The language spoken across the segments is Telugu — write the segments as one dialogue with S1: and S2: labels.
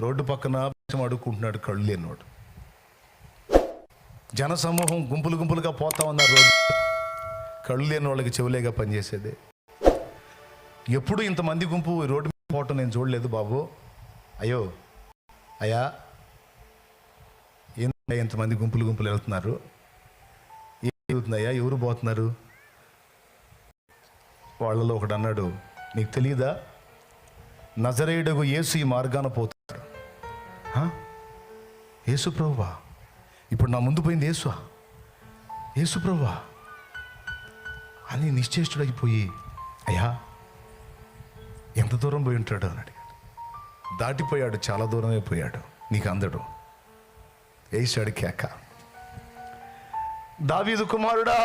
S1: రోడ్డు పక్కన అడుక్కుంటున్నాడు కళ్ళు లేనివాడు. జన సమూహం గుంపులు గుంపులుగా పోతా ఉన్నారు. రోడ్డు కళ్ళు లేని వాళ్ళకి చెవులేగా పనిచేసేది. ఎప్పుడు ఇంతమంది గుంపు రోడ్డు మీద పోవటం నేను చూడలేదు బాబు. అయ్యో అయ్యా, ఇంతమంది గుంపులు గుంపులు వెళ్తున్నారు, ఏం జరుగుతుందయ్యా, ఎవరు పోతున్నారు? వాళ్ళలో ఒకడు అన్నాడు, నీకు తెలియదా, నజరేయుడగు యేసు ఈ మార్గాన పోతున్నాడు. యేసు ప్రభువా? ఇప్పుడు నా ముందు పోయింది యేసు ప్రభువా అని నిశ్చేష్టుడైపోయి, అయ్యా ఎంత దూరం పోయి ఉంటాడు అని అడిగాడు. దాటిపోయాడు, చాలా దూరమే పోయాడు, నీకు అందడు. వేసాడు కేక, దావీదు కుమారుడా,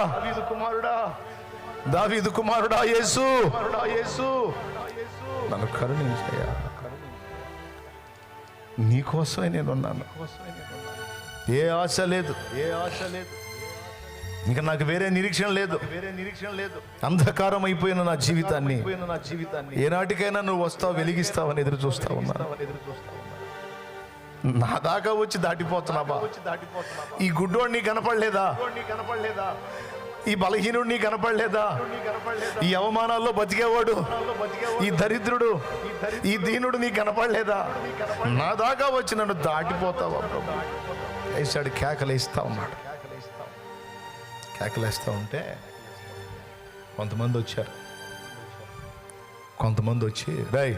S1: దావీదు కుమారుడా యేసు, నన్ను కరుణించయ్యా, నీకోసమే నేనున్నాను. ఏ ఆశ లేదు, ఇంకా నాకు వేరే నిరీక్షణ లేదు. అంధకారం అయిపోయిన నా జీవితాన్ని ఏనాటికైనా నువ్వు వస్తావు, వెలిగిస్తావని ఎదురు చూస్తా ఉన్నా. నా దాకా వచ్చి దాటిపోతున్నావా? ఈ గుడ్డోడు నీ కనపడలేదా? ఈ బలహీనుడు నీ కనపడలేదా? ఈ అవమానాల్లో బతికేవాడు, ఈ దరిద్రుడు, ఈ దీనుడు నీ కనపడలేదా? నా దాకా వచ్చి నన్ను దాటిపోతావా ప్రభు? వేసాడు, కేకలేస్తా ఉన్నాడు. కేకలేస్తూ ఉంటే కొంతమంది వచ్చారు. కొంతమంది వచ్చి, రేయ్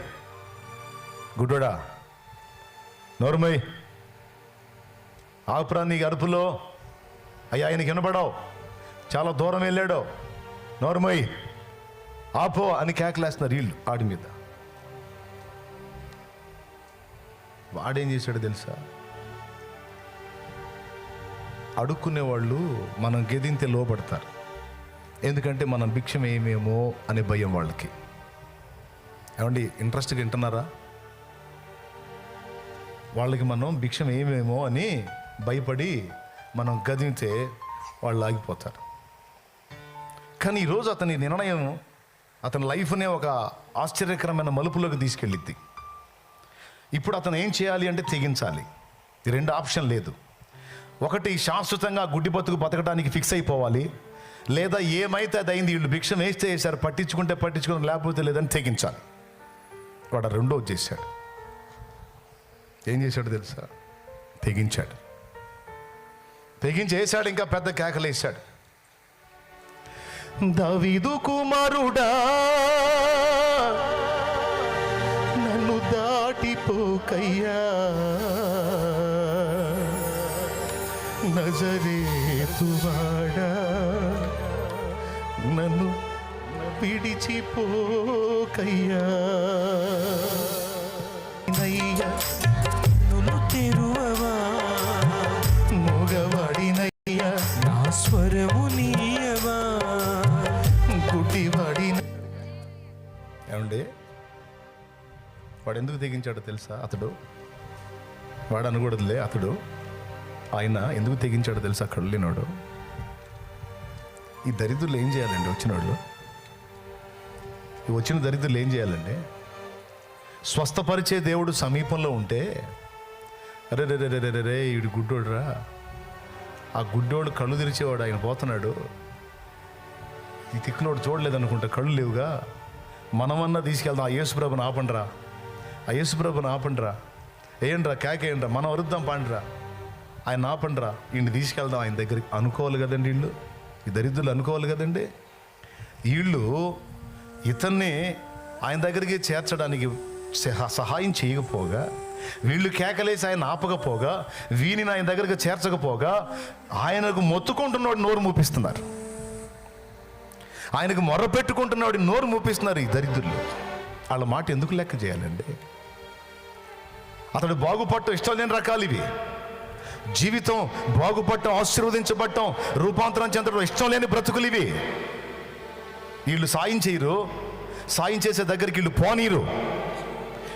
S1: గుడ్డోడా, నోరుమై, ఆపురా నీ అరుపులో, అయ్యా ఆయనకి వినపడవు, చాలా దూరం వెళ్ళాడు, నోరుమై ఆపో అని కేకలేస్తున్నారు వీళ్ళు ఆడి మీద. వాడేం చేశాడు తెలుసా? అడుక్కునేవాళ్ళు మనం గెదింతే లోపడతారు. ఎందుకంటే మనం భిక్షం ఏమేమో అనే భయం వాళ్ళకి. ఏమండి, ఇంట్రెస్ట్గా వింటున్నారా? వాళ్ళకి మనం భిక్షం ఏమేమో అని భయపడి మనం గదింతే వాళ్ళు ఆగిపోతారు. కానీ ఈరోజు అతని నిర్ణయం అతని లైఫ్నే ఒక ఆశ్చర్యకరమైన మలుపులోకి తీసుకెళ్ళిద్ది. ఇప్పుడు అతను ఏం చేయాలి అంటే తెగించాలి. ఈ రెండు ఆప్షన్ లేదు. ఒకటి, శాశ్వతంగా గుడ్డి బతుకు బతకడానికి ఫిక్స్ అయిపోవాలి, లేదా ఏమైతే అది అయింది, వీళ్ళు భిక్షం వేస్తే వేశారు, పట్టించుకుని లేకపోతే లేదని తెగించాలి. వాడు రెండో చేశాడు. ఏం చేశాడు తెలుసా? తెగించేశాడు. ఇంకా పెద్ద కేకలేశాడు, దావీదు కుమారుడా నన్ను దాటిపోకయ్యా, నజరేతువాడా నన్ను విడిచిపోకయ్యా,
S2: నువ్వు తెరువవా
S1: మగవాడినయ్యా,
S2: నా స్వరము నీయవా
S1: గుడ్డివాడిన. ఏమండి, వాడు ఎందుకు తెగించాడో తెలుసా? వాడు అనకూడదులే, ఆయన ఎందుకు తెగించాడో తెలుసా? కళ్ళు లేనివాడు. ఈ దరిద్రులు ఏం చేయాలండి? వచ్చిన దరిద్రులు ఏం చేయాలండి? స్వస్థపరిచే దేవుడు సమీపంలో ఉంటే, అరే రే రే రే రే ఈడు గుడ్డోడురా, ఆ గుడ్డోడు కళ్ళు తెరిచేవాడు, ఆయన పోతున్నాడు, ఈ తిక్కునోడు చూడలేదనుకుంటా, కళ్ళు లేవుగా, మనమన్నా తీసుకెళ్దాం, ఆ యేసుప్రభుని ఆపండిరా, వేయండిరా, కేకేయండిరా, మనం వరుద్దాం, పాండిరా, ఆయన ఆపండిరా, ఈయన్ని తీసుకెళ్దాం ఆయన దగ్గరికి అనుకోవాలి కదండి. ఈ దరిద్రులు అనుకోవాలి కదండి. వీళ్ళు ఇతన్ని ఆయన దగ్గరికి చేర్చడానికి సహాయం చేయకపోగా, వీళ్ళు కేకలేసి ఆయన ఆపకపోగా, వీనిని ఆయన దగ్గరికి చేర్చకపోగా, ఆయనకు మొత్తుకుంటున్నవాడు నోరు మూపిస్తున్నారు, ఆయనకు మొర్ర పెట్టుకుంటున్నవాడు నోరు మూపిస్తున్నారు. ఈ దరిద్రులు వాళ్ళ మాట ఎందుకు లెక్క చేయాలండి? అతడు బాగుపడటం ఇష్టం లేని రకాలు ఇవి. జీవితం బాగుపడటం, ఆశీర్వదించబడటం, రూపాంతరం చెందడం ఇష్టం లేని బ్రతుకులు ఇవి. వీళ్ళు సాయం చేయరు, సాయం చేసే దగ్గరికి వీళ్ళు పోనీరు.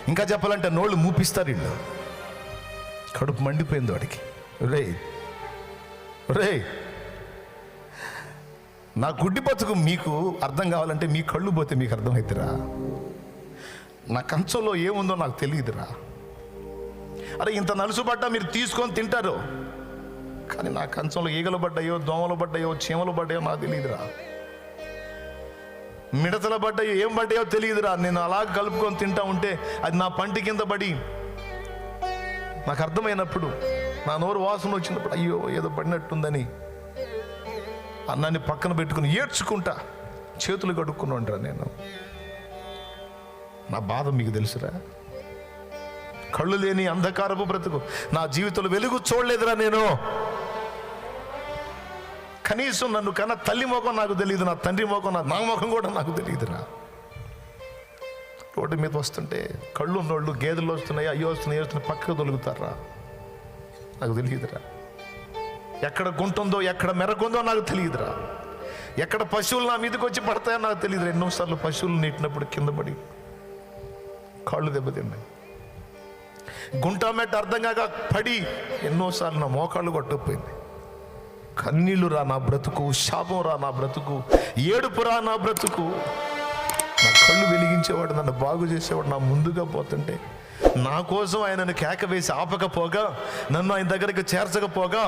S1: ఇంకా చెప్పాలంటే నోళ్ళు మూపిస్తారు వీళ్ళు. కడుపు మండిపోయింది వాడికి. రే నా గుడ్డి బతుకు మీకు అర్థం కావాలంటే మీ కళ్ళు పోతే మీకు అర్థమవుతురా? నా కంచంలో ఏముందో నాకు తెలియదురా. అరే ఇంత నలుసు పడ్డా మీరు తీసుకొని తింటారు, కానీ నా కంచంలో ఈగలు పడ్డాయో, దోమలు పడ్డాయో, చీమలు పడ్డాయో నాకు తెలియదురా, మిడతలు పడ్డాయో, ఏం పడ్డాయో తెలియదురా. నేను అలా కలుపుకొని తింటా ఉంటే అది నా పంటి కింద పడి నాకు అర్థమైనప్పుడు, నా నోరు వాసన వచ్చినప్పుడు అయ్యో ఏదో పడినట్టుందని అన్నాన్ని పక్కన పెట్టుకుని ఏడ్చుకుంటా చేతులు కడుక్కుని ఉంటారా నేను. నా బాధ మీకు తెలుసురా. కళ్ళు లేని అంధకారపు బ్రతుకు, నా జీవితంలో వెలుగు చూడలేదురా నేను. కనీసం నన్ను కన్నా తల్లి ముఖం నాకు తెలియదు, నా తండ్రి ముఖం, నా ముఖం కూడా నాకు తెలియదురా. రోడ్డు మీద వస్తుంటే కళ్ళు ఉన్నోళ్ళు గేదెలు వస్తున్నాయి, అయ్యో వస్తున్నాయి, వస్తున్నాయి పక్కకు తొలుగుతారా, నాకు తెలియదురా. ఎక్కడ గుంటుందో, ఎక్కడ మెరకుందో నాకు తెలియదురా. ఎక్కడ పశువులు నా మీదకి వచ్చి పడతాయో నాకు తెలియదు. ఎన్నోసార్లు పశువులు నీటినప్పుడు కింద పడి కాళ్ళు దెబ్బతిన్నాయి. గుంటామెట్ట అర్థం కాక పడి ఎన్నోసార్లు నా మోకాళ్ళు కొట్టుకుపోయింది. కన్నీళ్ళు రా నా బ్రతుకు, శాపం రా నా బ్రతుకు, ఏడుపు రా నా బ్రతుకు. నా కళ్ళు వెలిగించేవాడు, నన్ను బాగు చేసేవాడు నా ముందుగా పోతుంటే, నా కోసం ఆయనను కేక వేసి ఆపకపోగా, నన్ను ఆయన దగ్గరికి చేర్చకపోగా,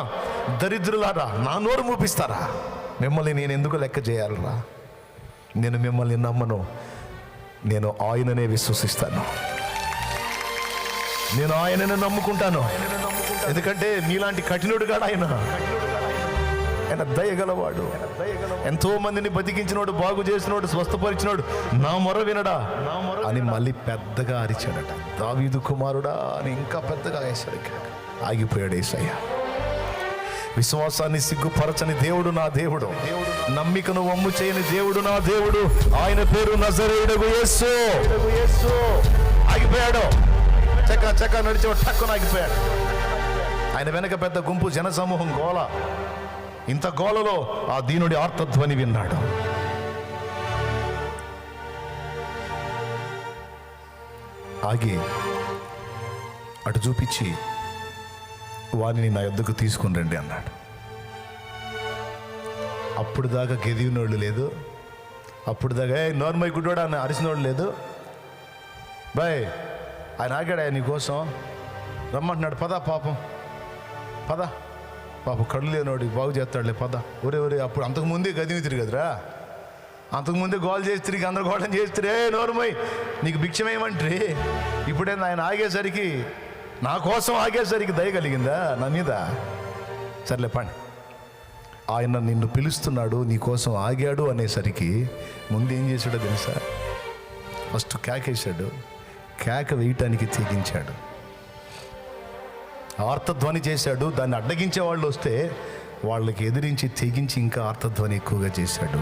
S1: దరిద్రులారా నా నోరు మూపిస్తారా? మిమ్మల్ని నేను ఎందుకు లెక్క చేయాలరా? నేను మిమ్మల్ని నమ్మను, నేను ఆయననే విశ్వసిస్తాను, నేను ఆయననే నమ్ముకుంటాను. ఎందుకంటే మీలాంటి కఠినుడు కాదు ఆయన. ఆయన దయగలవాడు. ఎంతో మందిని బతికించినోడు, బాగు చేసినోడు, స్వస్థపరిచినోడు. నా మొర వినడా అని మళ్ళీ పెద్దగా అరిచాడట. దావీదు కుమారుడా అని ఇంకా పెద్దగా వేశాడు. ఆగిపోయాడు యేసయ్య. విశ్వాసాన్ని సిగ్గుపరచని దేవుడు నా దేవుడు, నమ్మికను వమ్ము చేయని దేవుడు నా దేవుడు. ఆయన పేరు నజరేయుడగు యేసు. ఆగిపోయాడు. చక్క నడిచేవాడు టక్కున ఆగిపోయాడు. ఆయన వెనక పెద్ద గుంపు, జనసమూహం, గోల. ఇంత గోలలో ఆ దీనుడి ఆర్తధ్వని విన్నాడు. ఆగి అటు చూపించి వారిని నా యొద్దకు తీసుకుని రండి అన్నాడు. అప్పుడు దాకా గెదివినోళ్ళు లేదు, అప్పుడు దాకా నోర్మై గుడ్డోడా అని అరిసినోళ్ళు లేదు. బాయ్ ఆయన ఆగాడు, ఆయన నీకోసం రమ్మంటున్నాడు. పద పాపం, పద పాపం, కళ్ళు లేనోడి బాగు చేస్తాడులే, పద. ఒరే అప్పుడు అంతకుముందే గదిని తిరిగదురా, అంతకుముందే గోల్ చేసి తిరిగి గందరగోళం చేస్తే నోరుమై నీకు భిక్షమేమంటే, ఇప్పుడే ఆయన ఆగేసరికి, నా కోసం ఆగేసరికి దయ కలిగిందా నా మీద? సర్లే పండి. ఆయన నిన్ను పిలుస్తున్నాడు, నీ కోసం ఆగాడు అనేసరికి ముందు ఏం చేశాడో తెలుసా? ఫస్ట్ కేకేశాడు. కేక వేయటానికి తెగించాడు, ఆర్తధ్వని చేశాడు. దాన్ని అడ్డగించే వాళ్ళు వస్తే వాళ్ళకి ఎదిరించి తెగించి ఇంకా ఆర్తధ్వని ఎక్కువగా చేశాడు.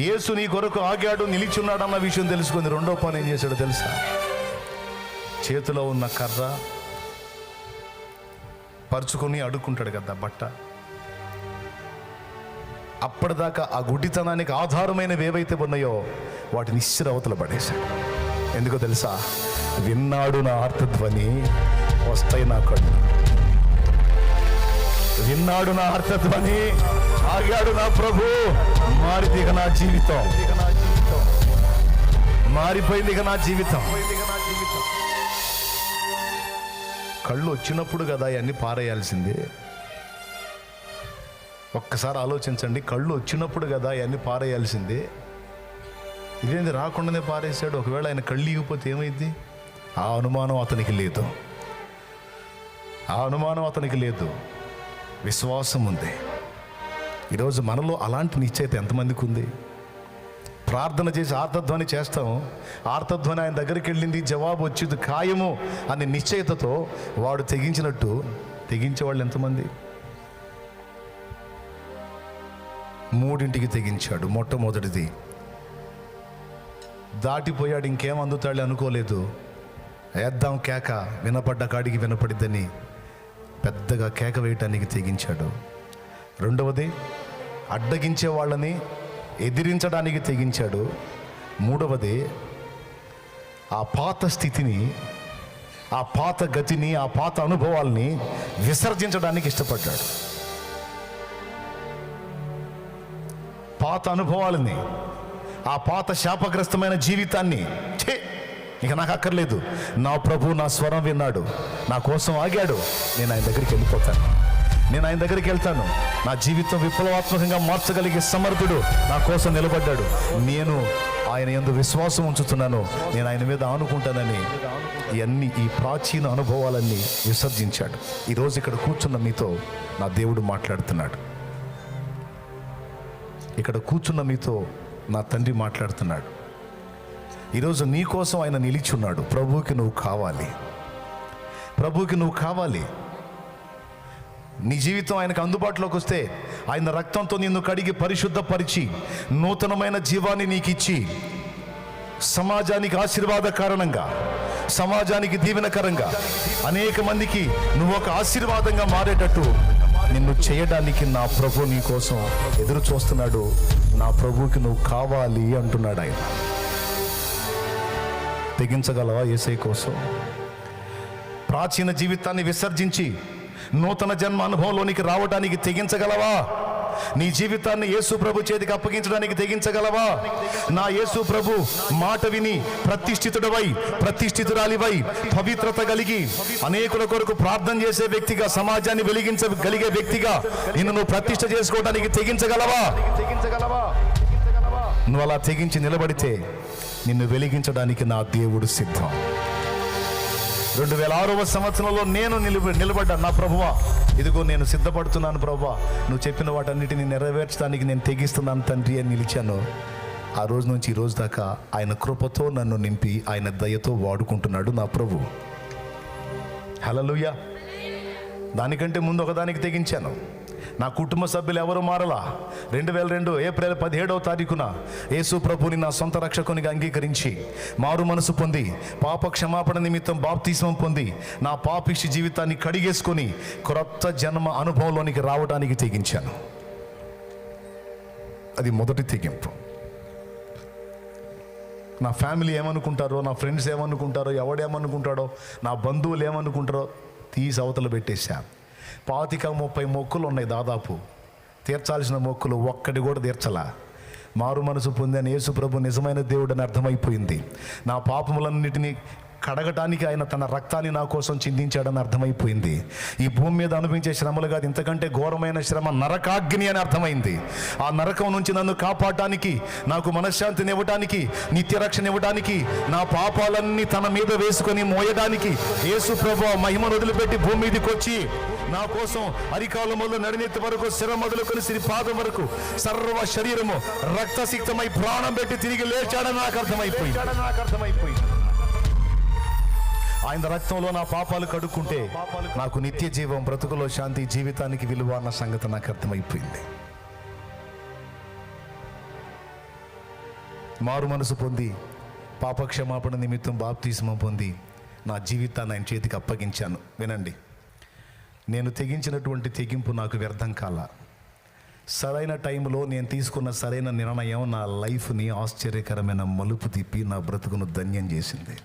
S1: యేసు నీ కొరకు ఆగాడు, నిలిచున్నాడు అన్న విషయం తెలుసుకుంది. రెండో పని ఏం చేశాడో తెలుసా? చేతిలో ఉన్న కర్ర పరుచుకొని అడుక్కుంటాడు కదా బట్ట, అప్పటిదాకా ఆ గుడ్డితనానికి ఆధారమైనవి ఏవైతే ఉన్నాయో వాటిని ఇస్సిరి అవతల పడేశాడు. ఎందుకో తెలుసా? విన్నాడు నా ఆర్తధ్వని, వస్తాయి నా కళ్ళు. విన్నాడు నా ఆర్తధ్వని, ఆగాడు నా ప్రభు. మారితే ఇక నా జీవితం మారిపోయింది. ఇక నా జీవితం కళ్ళు వచ్చినప్పుడు కదా అవన్నీ పారేయాల్సింది. ఒక్కసారి ఆలోచించండి, కళ్ళు వచ్చినప్పుడు కదా అవన్నీ పారేయాల్సింది. ఇదేంది రాకుండానే పారేశాడు? ఒకవేళ ఆయన కళ్ళు ఇగిపోతే ఏమైంది? ఆ అనుమానం అతనికి లేదు, ఆ అనుమానం అతనికి లేదు. విశ్వాసం ఉంది. ఈరోజు మనలో అలాంటి నిశ్చయిత ఎంతమందికి ఉంది? ప్రార్థన చేసి ఆర్తధ్వని చేస్తాం, ఆర్తధ్వని ఆయన దగ్గరికి వెళ్ళింది, జవాబు వచ్చింది ఖాయము అనే నిశ్చయితతో వాడు తెగించినట్టు తెగించే వాళ్ళు ఎంతమంది? 3 తెగించాడు. మొట్టమొదటిది దాటిపోయాడు, ఇంకేం అందుతాడు అనుకోలేదు. వేద్దాం కేక, వినపడ్డ కాడికి వినపడిద్దని పెద్దగా కేక వేయటానికి తెగించాడు. రెండవది అడ్డగించే వాళ్ళని ఎదిరించడానికి తెగించాడు. మూడవది ఆ పాత స్థితిని, ఆ పాత గతిని, ఆ పాత అనుభవాల్ని విసర్జించడానికి ఇష్టపడ్డాడు. పాత అనుభవాలని, ఆ పాత శాపగ్రస్తమైన జీవితాన్ని ఇక నాకు అక్కర్లేదు. నా ప్రభు నా స్వరం విన్నాడు, నా కోసం ఆగాడు. నేను ఆయన దగ్గరికి వెళ్ళిపోతాను, నేను ఆయన దగ్గరికి వెళ్తాను. నా జీవితం విప్లవాత్మకంగా మార్చగలిగే సమర్థుడు నా కోసం నిలబడ్డాడు. నేను ఆయన యందు విశ్వాసం ఉంచుతున్నాను, నేను ఆయన మీద ఆనుకుంటానని ఈ ప్రాచీన అనుభవాలన్నీ విసర్జించాడు. ఈరోజు ఇక్కడ కూర్చున్న మీతో నా దేవుడు మాట్లాడుతున్నాడు. ఇక్కడ కూర్చున్న మీతో నా తండ్రి మాట్లాడుతున్నాడు. ఈరోజు నీ కోసం ఆయన నిలిచున్నాడు. ప్రభువుకి నువ్వు కావాలి, ప్రభువుకి నువ్వు కావాలి. నీ జీవితం ఆయనకు అందుబాటులోకి వస్తే ఆయన రక్తంతో నిన్ను కడిగి పరిశుద్ధపరిచి నూతనమైన జీవాన్ని నీకు ఇచ్చి సమాజానికి ఆశీర్వాద కారణంగా, సమాజానికి దీవెనకరంగా, అనేక మందికి నువ్వు ఒక ఆశీర్వాదంగా మారేటట్టు నిన్ను చేయడానికి నా ప్రభు నీ కోసం ఎదురు చూస్తున్నాడు. నా ప్రభువుకి నువ్వు కావాలి అంటున్నాడు ఆయన. తెగించగలవా యేసయ్య కోసం? ప్రాచీన జీవితాన్ని విసర్జించి నూతన జన్మ అనుభవంలోనికి రావడానికి తెగించగలవా? నీ జీవితాన్ని యేసు ప్రభు చేతికి అప్పగించడానికి తెగించగలవా? నా యేసు ప్రభు మాట విని ప్రతిష్ఠితుడవై, ప్రతిష్ఠితురాలివై, పవిత్రత కలిగి అనేకుల కొరకు ప్రార్థన చేసే వ్యక్తిగా, సమాజాన్ని వెలిగించగలిగే వ్యక్తిగా నిన్ను నువ్వు ప్రతిష్ఠ చేసుకోవడానికి తెగించగలవా? నువ్వు అలా తెగించి నిలబడితే నిన్ను వెలిగించడానికి నా దేవుడు సిద్ధం. 2006వ సంవత్సరంలో నేను నిలబడ్డాను. నా ప్రభువా, ఇదిగో నేను సిద్ధపడుతున్నాను ప్రభువా, నువ్వు చెప్పిన వాటన్నిటిని నెరవేర్చడానికి నేను తెగిస్తున్నాను తండ్రి అని నిలిచాను. ఆ రోజు నుంచి ఈ రోజు దాకా ఆయన కృపతో నన్ను నింపి ఆయన దయతో వాడుకుంటున్నాడు నా ప్రభు. హల్లెలూయా. దానికంటే ముందు ఒకదానికి తెగించాను. నా కుటుంబ సభ్యులు ఎవరు మారలా. 2002 ఏప్రిల్ 17వ తారీఖున యేసు ప్రభుని నా సొంత రక్షకునిగా అంగీకరించి మారు మనసు పొంది పాప క్షమాపణ నిమిత్తం బాప్తిస్మం పొంది నా పాపిష్టి జీవితాన్ని కడిగేసుకొని క్రొత్త జన్మ అనుభవంలోనికి రావడానికి తెగించాను. అది మొదటి తెగింపు. నా ఫ్యామిలీ ఏమనుకుంటారో, నా ఫ్రెండ్స్ ఏమనుకుంటారో, ఎవడేమనుకుంటాడో, నా బంధువులు ఏమనుకుంటారో తీసి అవతల పెట్టేశా. 25-30 మొక్కులు ఉన్నాయి దాదాపు. తీర్చాల్సిన మొక్కులు ఒక్కటి కూడా తీర్చలా. మారు మనసు పొందని యేసు ప్రభు నిజమైన దేవుడని అర్థమైపోయింది. నా పాపములన్నిటినీ కడగటానికి ఆయన తన రక్తాన్ని నా కోసం చిందించాడని అర్థమైపోయింది. ఈ భూమి మీద అనిపించే శ్రమలు కాదు, ఇంతకంటే ఘోరమైన శ్రమ నరకాగ్ని అని అర్థమైంది. ఆ నరకం నుంచి నన్ను కాపాడటానికి, నాకు మనశ్శాంతిని ఇవ్వడానికి, నిత్య రక్షణ ఇవ్వడానికి, నా పాపాలన్నీ తన మీద వేసుకొని మోయడానికి యేసు ప్రభు మహిమను వదిలిపెట్టి భూమి మీదకి వచ్చి నా కోసం అరికాల మొదలు నడినెత్తి వరకు, శిర మొదలుకొని సిరి పాదం వరకు సర్వ శరీరము రక్తసిక్తమై ప్రాణం పెట్టి తిరిగి లేచాడని నాకు అర్థమైపోయింది. ఆయన రక్తంలో నా పాపాలు కడుక్కుంటే నాకు నిత్య జీవం, బ్రతుకులో శాంతి, జీవితానికి విలువ అన్న సంగతి నాకు అర్థమైపోయింది. మారు మనసు పొంది పాప క్షమాపణ నిమిత్తం బాప్తిస్మం పొంది నా జీవితాన్ని ఆయన చేతికి అప్పగించాను. వినండి, నేను తెగించినటువంటి తెగింపు నాకు వ్యర్థం కాల. సరైన టైంలో నేను తీసుకున్న సరైన నిర్ణయం నా లైఫ్ని ఆశ్చర్యకరమైన మలుపు తిప్పి నా బ్రతుకును ధన్యం చేసింది.